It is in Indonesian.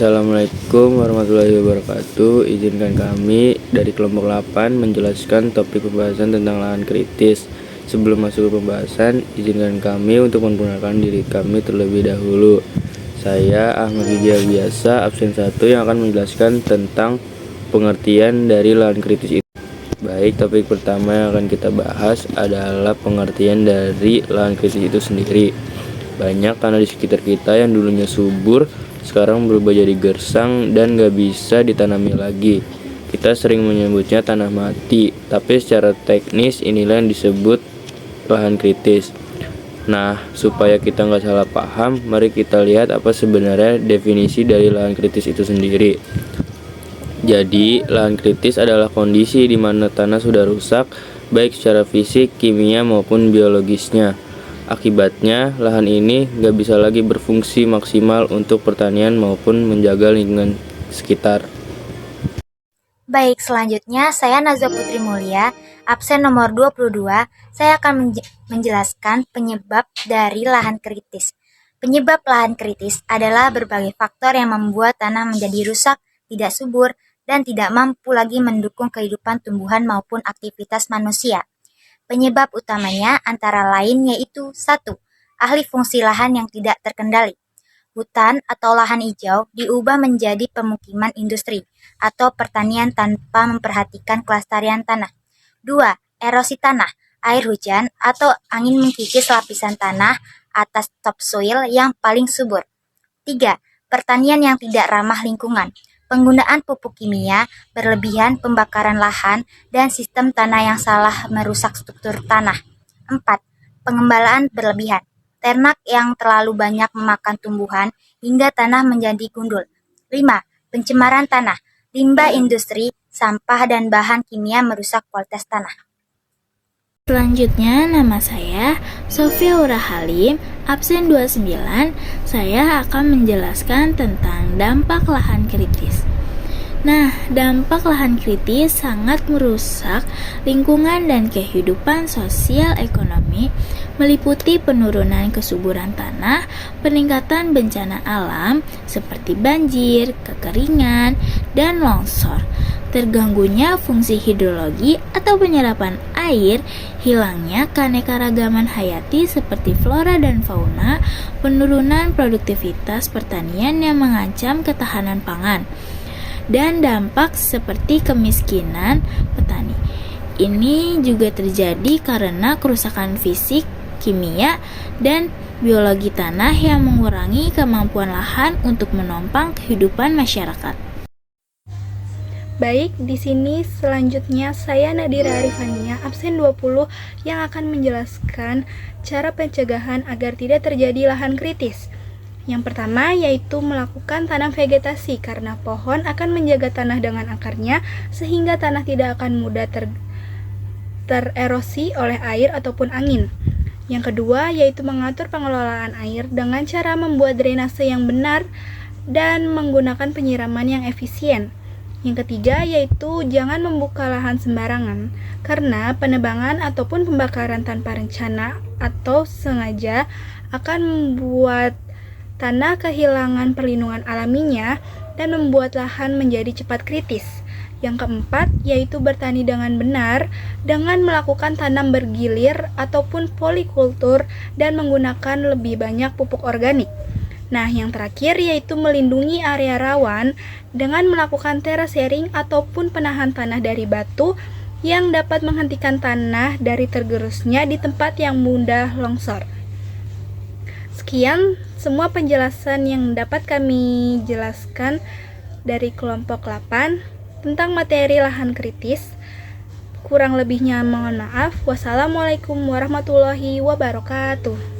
Assalamualaikum warahmatullahi wabarakatuh. Izinkan kami dari kelompok 8 menjelaskan topik pembahasan tentang lahan kritis. Sebelum masuk ke pembahasan, izinkan kami untuk memperkenalkan diri kami terlebih dahulu. Saya Ahmad Widya Biasa, absen 1 yang akan menjelaskan tentang pengertian dari lahan kritis itu. Baik, topik pertama yang akan kita bahas adalah pengertian dari lahan kritis itu sendiri. Banyak tanah di sekitar kita yang dulunya subur sekarang berubah jadi gersang dan gak bisa ditanami lagi. Kita sering menyebutnya tanah mati, tapi secara teknis inilah yang disebut lahan kritis. Nah, supaya kita gak salah paham, mari kita lihat apa sebenarnya definisi dari lahan kritis itu sendiri. Jadi, lahan kritis adalah kondisi di mana tanah sudah rusak, baik secara fisik, kimia, maupun biologisnya. Akibatnya, lahan ini gak bisa lagi berfungsi maksimal untuk pertanian maupun menjaga lingkungan sekitar. Baik, selanjutnya saya Nazwa Putri Mulia, absen nomor 22. Saya akan menjelaskan penyebab dari lahan kritis. Penyebab lahan kritis adalah berbagai faktor yang membuat tanah menjadi rusak, tidak subur, dan tidak mampu lagi mendukung kehidupan tumbuhan maupun aktivitas manusia. Penyebab utamanya antara lain yaitu 1. Alih fungsi lahan yang tidak terkendali. Hutan atau lahan hijau diubah menjadi pemukiman industri atau pertanian tanpa memperhatikan kelestarian tanah. 2. Erosi tanah. Air hujan atau angin mengkikis lapisan tanah atas topsoil yang paling subur. 3. Pertanian yang tidak ramah lingkungan. Penggunaan pupuk kimia, berlebihan pembakaran lahan, dan sistem tanah yang salah merusak struktur tanah. 4. Pengembalaan berlebihan. Ternak yang terlalu banyak memakan tumbuhan hingga tanah menjadi gundul. 5. Pencemaran tanah. Limbah industri, sampah, dan bahan kimia merusak kualitas tanah. Selanjutnya, nama saya Sofia Ura Halim, absen 29. Saya akan menjelaskan tentang dampak lahan kritis. Nah, dampak lahan kritis sangat merusak lingkungan dan kehidupan sosial ekonomi, meliputi penurunan kesuburan tanah, peningkatan bencana alam seperti banjir, kekeringan, dan longsor, terganggunya fungsi hidrologi atau penyerapan air, hilangnya keanekaragaman hayati seperti flora dan fauna, penurunan produktivitas pertanian yang mengancam ketahanan pangan, dan dampak seperti kemiskinan petani. Ini juga terjadi karena kerusakan fisik, kimia, dan biologi tanah yang mengurangi kemampuan lahan untuk menopang kehidupan masyarakat. Baik, di sini selanjutnya saya Nadira Arifania, absen 20, yang akan menjelaskan cara pencegahan agar tidak terjadi lahan kritis. Yang pertama yaitu melakukan tanam vegetasi, karena pohon akan menjaga tanah dengan akarnya sehingga tanah tidak akan mudah tererosi oleh air ataupun angin. Yang kedua yaitu mengatur pengelolaan air dengan cara membuat drainase yang benar dan menggunakan penyiraman yang efisien. Yang ketiga yaitu jangan membuka lahan sembarangan, karena penebangan ataupun pembakaran tanpa rencana atau sengaja akan membuat tanah kehilangan perlindungan alaminya dan membuat lahan menjadi cepat kritis. Yang keempat yaitu bertani dengan benar dengan melakukan tanam bergilir ataupun polikultur dan menggunakan lebih banyak pupuk organik. Nah, yang terakhir yaitu melindungi area rawan dengan melakukan terasering ataupun penahan tanah dari batu yang dapat menghentikan tanah dari tergerusnya di tempat yang mudah longsor. Sekian semua penjelasan yang dapat kami jelaskan dari kelompok 8 tentang materi lahan kritis. Kurang lebihnya mohon maaf. Wassalamualaikum warahmatullahi wabarakatuh.